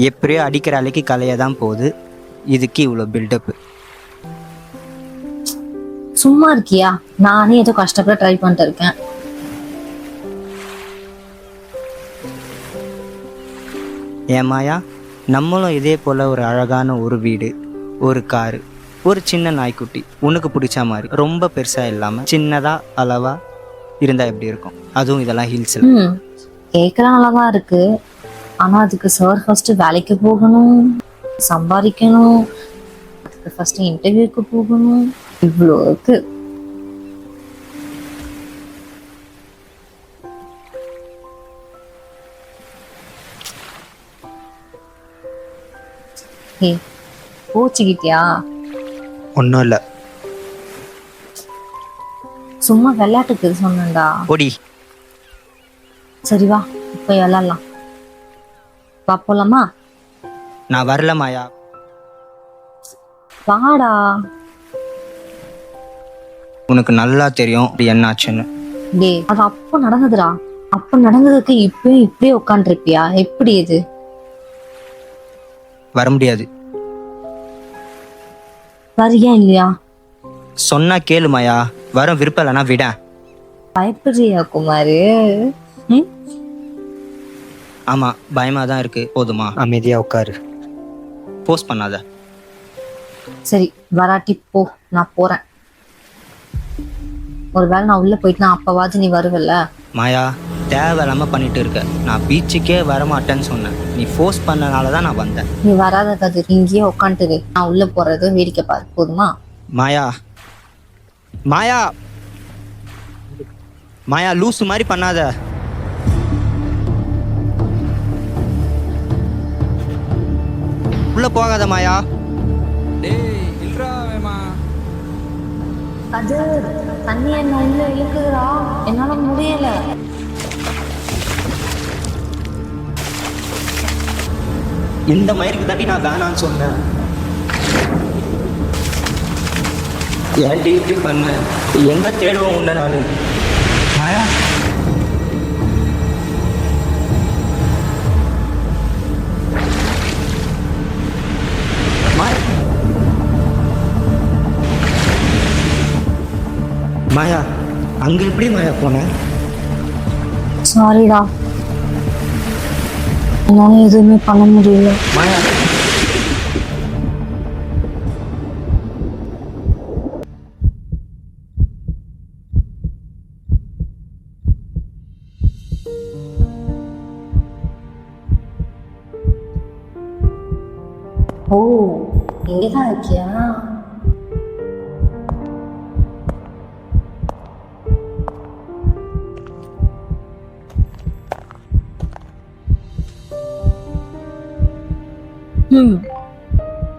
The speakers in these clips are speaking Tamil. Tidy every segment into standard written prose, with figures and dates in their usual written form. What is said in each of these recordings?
எப்படியோ அடிக்கிற அலைக்கு கலைய தான் போகுது, இதுக்கு இவ்வளோ பில்டப்பு. சும்மா இருக்கியா? நானே ஏதோ கஷ்டப்பட ட்ரை பண்ணிட்டு இருக்கேன். ஏமாயா, நம்மளும் இதே போல் ஒரு அழகான ஒரு வீடு, ஒரு காரு, ஒரு சின்ன நாய்க்குட்டி உனக்கு பிடிச்ச மாதிரி ரொம்ப பெருசாக இல்லாமல் சின்னதாக அளவாக இருந்தால் எப்படி இருக்கும்? அதுவும் இதெல்லாம் ஹில்ஸில். கேட்கலாம் நல்லாதான் இருக்கு. ஆனால் அதுக்கு சார் ஃபர்ஸ்ட் வேலைக்கு போகணும், சம்பாதிக்கணும், அதுக்கு ஃபர்ஸ்ட் இன்டர்வியூக்கு போகணும், இவ்வளோ இருக்கு. கோச்சிக்கிட்டியா? ஒன்றும் இல்லை, சும்மா விளையாட்டுக்கு சொன்னேன்டா. ஓடி. சரி வா, இப்போ விளையாடலாம். வா போலாமா? நான் வரல மாயா. வாடா. உனக்கு நல்லா தெரியும் இது என்னாச்சுன்னு. டே, அது அப்போ நடந்ததுடா. அப்போ நடந்ததுக்கு இப்பயும் இப்படியே உட்காந்துருப்பியா? எப்படி இது? வர முடியாது. வரியா இல்லையா? சொன்னா கேளு மாயா, வர விருப்பம் இல்லைனா விட. பயப்படுறியா குமாரு? ஆமா, பயமா தான் இருக்கு. போதுமா, அமைதியா உட்காரு, போஸ்ட் பண்ணாத. சரி, வராட்டி போ, நான் போறேன். ஒருவேளை நான் உள்ள போயிட்டு நான் அப்பவாது நீ வருவல்ல? மாயா, தேவையில்லாம பண்ணிட்டு இருக்க. நான் பீச்சுக்கே வரமாட்டேன்னு சொன்னேன், நீ ஃபோர்ஸ் பண்ணனால தான் நான் வந்தேன். நீ வராத கதிர், இங்கேயே உட்காந்துட்டு நான் உள்ள போறது வேடிக்கை பாரு, போதுமா? மாயா, மாயா, மாயா, லூசு மாதிரி பண்ணாத. உள்ள போகாத மாயா. கதிர், தண்ணி என்ன உள்ள இழுக்குதுடா, என்னால முடியல. இந்த மயிருக்கு தாண்டி நான் வேணான்னு சொன்னேன். ஏன்டி இப்படி பண்ண? எங்க தேடுவோம் உன்ன நானு? மாயா, மாயா, அங்க எப்படி மாயா போன? சாரிடா, என்னால எதுவுமே பண்ண முடியல. மாயா, ஓ, இங்கதான் இருக்கியா?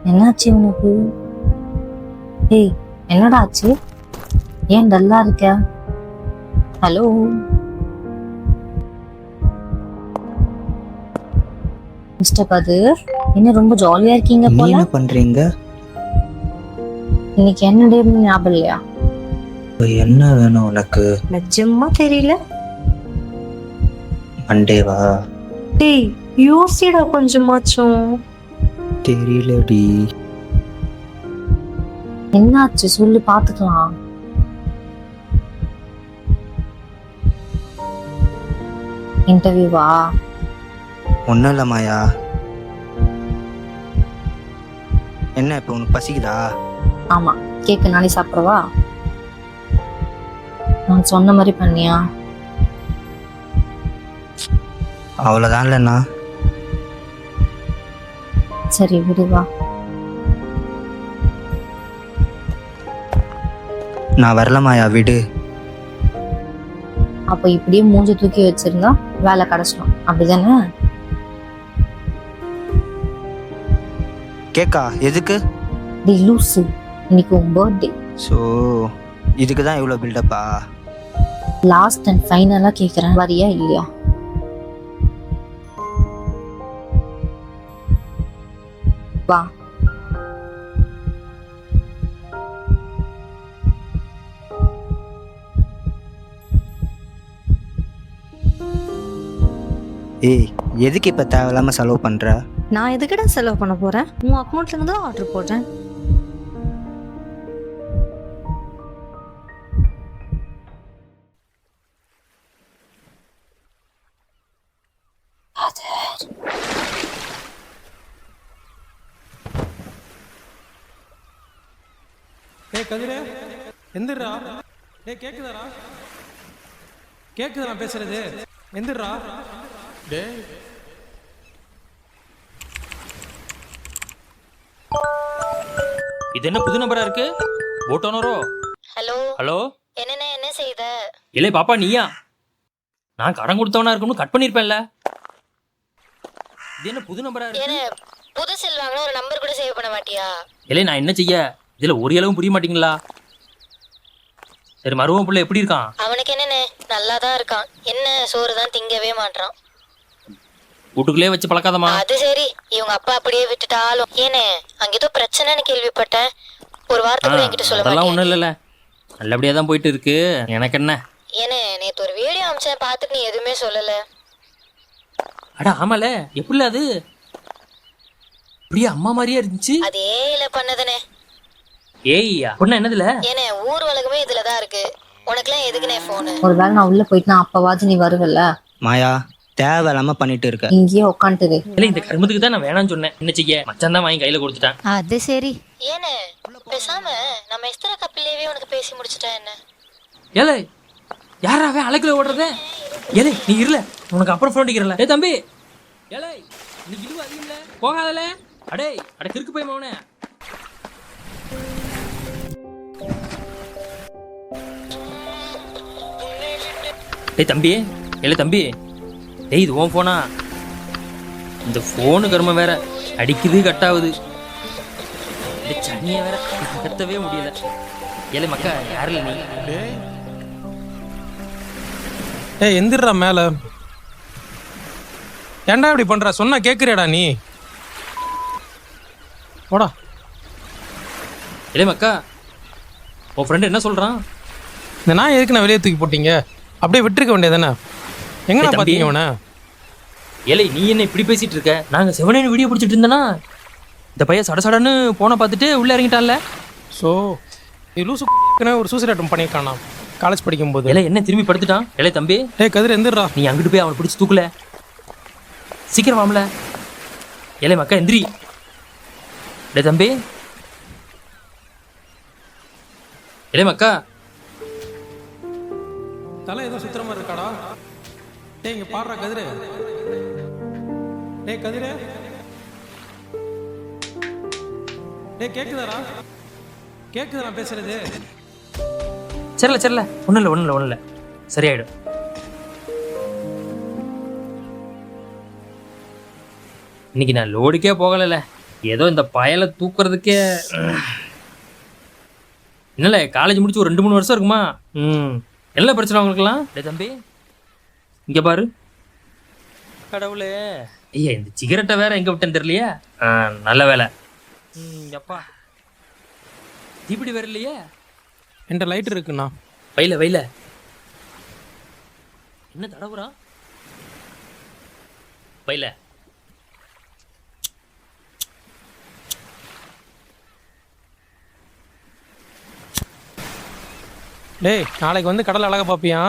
என்னாச்சு உனக்கு? ஏய், என்னடா ஆச்சு? ஏன் டல்லா இருக்க? ஹலோ, மிஸ்டர் கதிர், என்ன ரொம்ப ஜாலியா இருக்கீங்க போல. என்ன பண்றீங்க? இன்னைக்கு என்ன டே ஞாபகம் இல்லையா? என்ன வேணும் உனக்கு? நிஜமா தெரியல. மண்டேவா? டேய், யோசிடா கொஞ்சமாச்சும். தெரியலடி. என்னாச்சு சொல்லு, பாத்துக்கலாம். இன்டர்வியூவா? ஒன்றும் இல்லை மாயா. என்ன இப்போ உனக்கு பசிக்குதா? ஆமா, கேக்கு நானே சாப்பிடவா? நான் சொன்ன மாதிரி பண்ணியா? அவ்வளோதான் இல்லைண்ணா. சரி விடுவா. நான் வரல மாயா, விடு. அப்போ இப்படியே மூஞ்சி தூக்கி வச்சிருந்தா வேலை கிடைச்சிடும், அப்படிதானே? கேக்கா எதுக்கு? டி லூசு, இன்னைக்கு உன் பர்த்டே. ஸோ இதுக்கு தான் இவ்வளோ பில்டப்பா? லாஸ்ட் அண்ட் ஃபைனலா கேக்குறேன், வரியா இல்லையா? வா. ஏய், எதுக்கு இப்போ தேவையில்லாமல் செலவு பண்ணுற? நான் எதுக்கிட்ட செலவு பண்ண போறேன்? உன் அக்கௌண்ட்ல இருந்து தான் ஆர்டர் போடுறேன். ஏய் கதிரே, எந்திரா. டேய் கேக்குதாடா? கேக்குதா நான் பேசுறது? எந்திரா. டேய் இது என்ன புது நம்பரா இருக்கு? போட்டோனரோ? ஹலோ ஹலோ, என்ன செய்த? இல்லை பாப்பா நீயா? நான் கடன் கொடுத்தவனா இருக்கணும் கட் பண்ணிருப்பேன்ல. இது என்ன புது நம்பரா இருக்கு? புது செல் வாங்கினா ஒரு நம்பர் கூட சேவ் பண்ண மாட்டியா? இல்லை நான் என்ன செய்ய, இதுல ஒரு அளவும் புரிய மாட்டீங்களா? சரி, மருவம் பிள்ளை எப்படி இருக்கான்? அவனுக்கு என்னன்னு நல்லா தான் இருக்கான். என்ன சோறு தான் திங்கவே மாட்டான். வீட்டுக்குள்ளே வச்சு பழக்காதமா. அது சரி, இவங்க அப்பா அப்படியே விட்டுட்டாலும். ஏனே அங்க ஏதோ பிரச்சனைன்னு கேள்விப்பட்டேன். ஒரு வார்த்தை கூட என்கிட்ட சொல்ல அதெல்லாம் மாட்டேன். ஒண்ணும் இல்லைல்ல, நல்லபடியா தான் போயிட்டு இருக்கு. எனக்கு என்ன? ஏனே நேத்து ஒரு வீடியோ அமிச்சேன், பார்த்துட்டு நீ எதுவுமே சொல்லல. அட ஆமால, எப்படில அது அப்படியே அம்மா மாதிரியே இருந்துச்சு. அதே இல்ல பண்ணதுனே. ஏய்யா பொண்ணு என்னதுல? ஏனே ஊர் உலகமே இதுலதான் இருக்கு. உனக்குலாம் எதுக்குனே போனு? ஒருவேளை நான் உள்ள போயிட்டு அப்பவாது நீ வருவல்ல. மாயா, தேவையில்லாமல் பண்ணிட்டு இருக்க. இங்கேயே உட்காந்துட்டு. இல்லை இந்த கருமத்துக்கு தான் நான் வேணாம்னு சொன்னேன். என்ன செய்ய, மச்சான் தான் வாங்கி கையில கொடுத்துட்டான். அது சரி. ஏனே பேசாம நம்ம எஸ்தர கப்பிலேயே உனக்கு பேசி முடிச்சிட்டா என்ன? ஏலே யாராவே அழைக்கல ஓடுறதே? ஏலே நீ இருல, உனக்கு அப்புறம் ஃபோன் அடிக்கிறல. ஏ தம்பி, ஏலே நீ இது அதிகம்ல போகாதல. அடே அட கிறுக்கு போய் மவனே. டேய் தம்பி, ஏலே தம்பி, டேய் இது உன் போனா? இந்த போனு கர்மம் வேற அடிக்குது கட்டாவுது. இந்த சனியை வேற கத்தவே முடியல. ஏலே மக்கா யாருல நீ? டேய் ஏய் எந்திரா மேல. ஏன்டா இப்படி பண்ற? சொன்னா கேக்குறியாடா நீ? போடா. ஏலே மக்கா, உன் ஃப்ரெண்டு என்ன சொல்றான்? இந்த நாய் எதுக்கு நான் வெளியே தூக்கி போட்டீங்க? அப்படியே விட்டுருக்க வேண்டியதானே? எங்கண்ணா தம்பி. பாத்தீங்க அவனை? ஏலே நீ என்ன இப்படி பேசிட்டு இருக்க? நாங்க செவனேன்னு வீடியோ பிடிச்சிட்டு இருந்தேனா, இந்த பையன் சடசடன்னு போனை பார்த்துட்டு உள்ள இறங்கிட்டான்ல. ஸோ இது லூசு ஒரு சூசைட் அட்டம் பண்ணியிருக்கானா காலேஜ் படிக்கும்போது? ஏலே என்ன திரும்பி படுத்துட்டான்? ஏலே தம்பி, ஏய் கதிர் எந்திரா. நீ அங்கிட்டு போய் அவனை பிடிச்சி தூக்கல, சீக்கிரம் வாமல. ஏலே மக்கா எந்திரி. டே தம்பி, ஏலே மக்கா. தலை ஏதோ சுத்துற மாதிரி இருக்காடா. டேய் இங்க பாடுறா கதிரு. டேய் கதிரு. டேய் கேக்குதாடா? கேக்குதா நான் பேசுறது? சரில சரில, ஒன்றும் இல்லை சரியாயிடும். இன்னைக்கு நான் லோடுக்கே போகலைல்ல, ஏதோ இந்த பயலை தூக்குறதுக்கே. என்னல காலேஜ் முடிச்சு ஒரு 2-3 வருஷம் இருக்குமா? என்ன பிரச்சனை உங்களுக்குலாம்? டே தம்பி இங்க பாரு. கடவுளே, ஐயா இந்த சிகரெட்டை வேற எங்க விட்டேன்னு தெரியலையே. நல்ல வேலை. எப்பா தீப்பிடி வேற இல்லையே. என்கிட்ட லைட் இருக்குண்ணா. வைல என்ன தடவுறா? வைல டேய் நாளைக்கு வந்து கடல் அழகா பாப்பியா?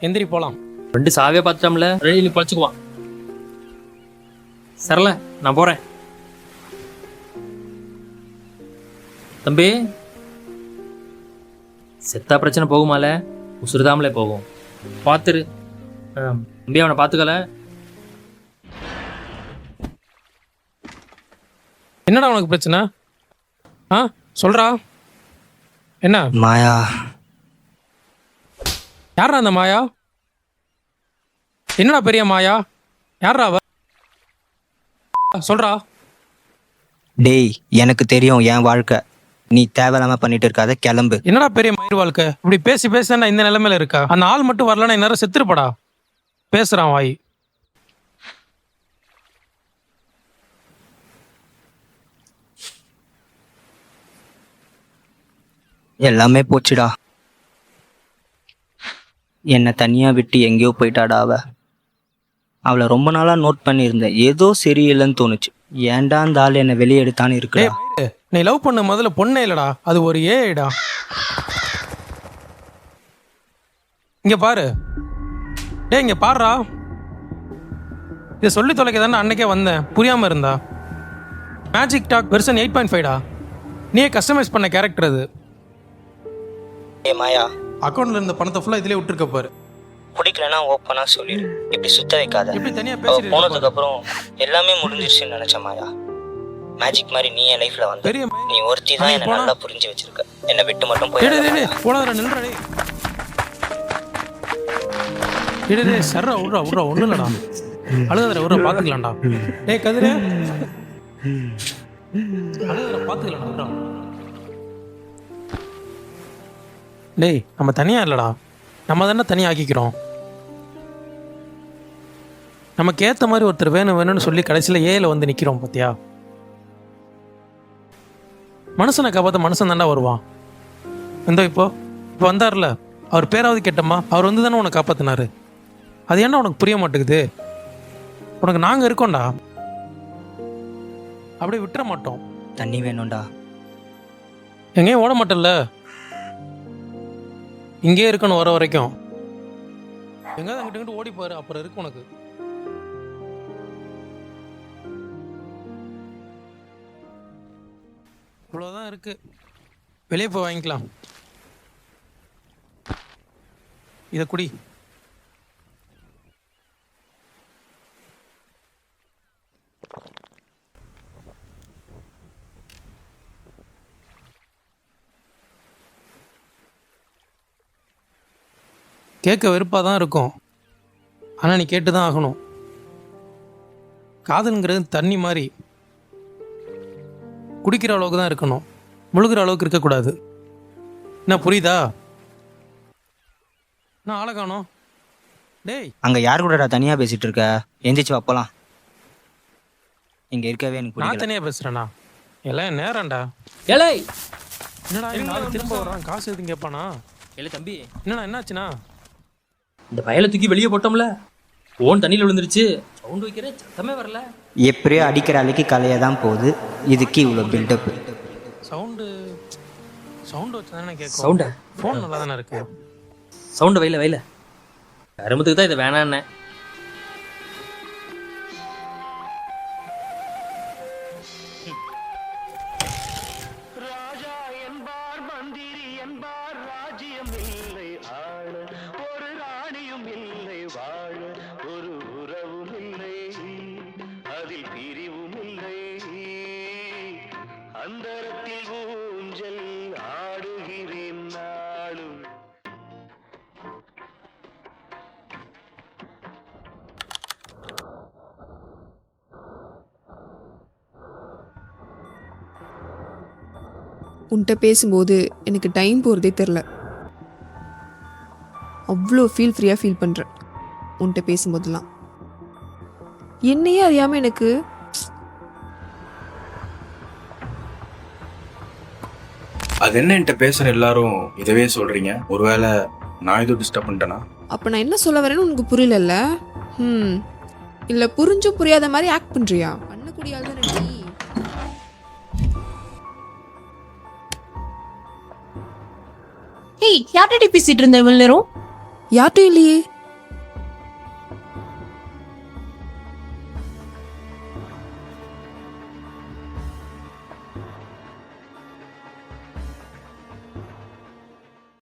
எந்திரி போலாம். 2 சாவே பார்த்துட்டோம்ல, ரெடி நீ பழச்சுக்குவான். சரல நான் போறேன். தம்பி செத்தா பிரச்சனை போகுமால, உசுறுதாமலே போகும். பார்த்துரு தம்பி, அவனை பார்த்துக்கல. என்னடா உனக்கு பிரச்சனை? ஆ சொல்றா. என்ன மாயா, யாரா அந்த மாயா? என்னடா பெரிய மாயா? யாரா அவ? சொல்றா. டேய் எனக்கு தெரியும் என் வாழ்க்கை. நீ தேவையில்லாமல் பண்ணிட்டு இருக்காத, கிளம்பு. என்னடா பெரிய மயிர் வாழ்க்கை? இப்படி பேசி பேச நான் இந்த நிலைமையில இருக்கா? அந்த ஆள் மட்டும் வரலன்னா இந்நேரம் செத்துருப்படா. பேசுறான் வாய். எல்லாமே போச்சுடா. என்னை தனியாக விட்டு எங்கேயோ போயிட்டாடா அவ. அவளை ரொம்ப நாளாக நோட் பண்ணியிருந்தேன். ஏதோ சரியில்லைன்னு தோணுச்சு. ஏன்டா அந்த ஆள் என்னை வெளியே எடுத்தான்னு இருக்குடா. டேய், நீ லவ் பண்ண முதல்ல பொண்ணே இல்லடா, அது ஒரு ஏடா. இங்க பாரு, டேய் இங்க பாருடா. இதை சொல்லி தொலைக்க தானே அன்னைக்கே வந்தேன், புரியாம இருந்தா. மேஜிக் டாக் வெர்ஷன் 8.5டா. நீயே கஸ்டமைஸ் பண்ண கேரக்டர் அது. மாயா, அக்கௌண்ட்ல இருந்த பணத்தை ஃபுல்லா இதுலயே விட்டுருக்க பாரு. பிடிக்கலன்னா ஓப்பனாக சொல்லிடு. இப்படி சுத்த வைக்காத. எப்படி தனியா அவ பேசிட்டு போனதுக்கு அப்புறம் எல்லாமே முடிஞ்சிருச்சுன்னு நினைச்சேன் மாயா. மேஜிக் மாதிரி நீ என் லைஃப்ல வந்து பெரிய நீ ஒருத்தி தான் என்னை நல்லா புரிஞ்சு வச்சிருக்க. என்னை விட்டு மட்டும் போய் போடாதடா, நில்றா டேய். டேய் டேய் சர்ரா விட்றா விட்றா, ஒன்றும் இல்லடா, அழுகாதடா, விட்றா பார்த்துக்கலாம்டா. டேய் கதிரே, அழுகாதடா பார்த்துக்கலாம்டா, விட்றா. டேய் நம்ம தனியா இல்லடா, நம்ம தானே தனியாக ஆக்கிக்கிறோம். நமக்கு ஏற்ற மாதிரி ஒருத்தர் வேணும் வேணும்னு சொல்லி கடைசியில் ஏல வந்து நிற்கிறோம் பார்த்தியா. மனுஷனை காப்பாற்ற மனுஷன் தாண்டா வருவான். இப்போ வந்தார்ல, அவர் பேராவது கேட்டம்மா, அவர் வந்து தானே உன்னை காப்பாற்றினாரு. அது ஏன்னா உனக்கு புரிய மாட்டேங்குது. உனக்கு நாங்கள் இருக்கோம்டா, அப்படியே விட்டுற மாட்டோம். தண்ணி வேணும்டா. எங்கேயும் ஓட மாட்டேன்ல, இங்கே இருக்கணும் வர வரைக்கும். எங்காவது அங்கிட்ட ஓடி போயிரு, அப்புறம் இருக்கு உனக்கு. இவ்வளோதான் இருக்கு, வெளியே போய் வாங்கிக்கலாம். இதை குடி. கேட்க வெறுப்பாக தான் இருக்கும், ஆனால் நீ கேட்டு தான் ஆகணும். காதல்ங்கிறது தண்ணி மாதிரி, குடிக்கிற அளவுக்கு தான் இருக்கணும், முழுகிற அளவுக்கு இருக்கக்கூடாது. என்ன புரியுதா? நான் ஆளை காணோம். டேய் அங்கே யார் கூடடா தனியாக பேசிட்டு இருக்க? எந்திரிச்சு வைப்பலாம். இங்கே இருக்கவே எனக்கு நான் பிடிக்கல. தனியாக பேசுகிறேண்ணா, எல்லாம் நேரம்டா. ஏலே என்னடா நாளைக்கு திரும்ப வர்றான், காசு எதுவும் கேட்பானா? ஏலே தம்பி, என்னடா என்னாச்சுண்ணா? இந்த பயலை தூக்கி வெளியே போட்டோம்ல, ஓன் தண்ணியில் விழுந்துருச்சு. சவுண்ட் வைக்கிற சத்தமே வரல. எப்படியோ அடிக்கிற அலைக்கு கலையை தான் போகுது. இதுக்கு இவ்வளோ பில்டப். சவுண்டு வச்சு தானே கேட்கும். சவுண்டா? ஃபோன் நல்லா தானே இருக்கு. சவுண்டு வைல அருமத்துக்கு தான் இதை வேணான்னு. உன்கிட்ட பேசும்போது எனக்கு டைம் போகிறதே தெரில. அவ்வளோ ஃப்ரீயாக ஃபீல் பண்ணுறேன் உன்கிட்ட பேசும்போதெல்லாம். என்னையே அறியாமல் எனக்கு அது என்ன என்கிட்ட பேசுகிற எல்லாரும் இதவே சொல்கிறீங்க? ஒருவேளை நான் எதுவும் டிஸ்டர்ப் பண்ணிட்டேனா? அப்போ நான் என்ன சொல்ல வரேன்னு உனக்கு புரியலல்ல? இல்லை புரிஞ்சும் புரியாத மாதிரி ஆக்ட் பண்ணுறியா? பண்ணக்கூடிய ஆள் தானே நீ. ஏய், யார்கிட்ட பேசிட்டு இருந்த இவ்வளவு நேரம்? யார்ட்டும் இல்லையே.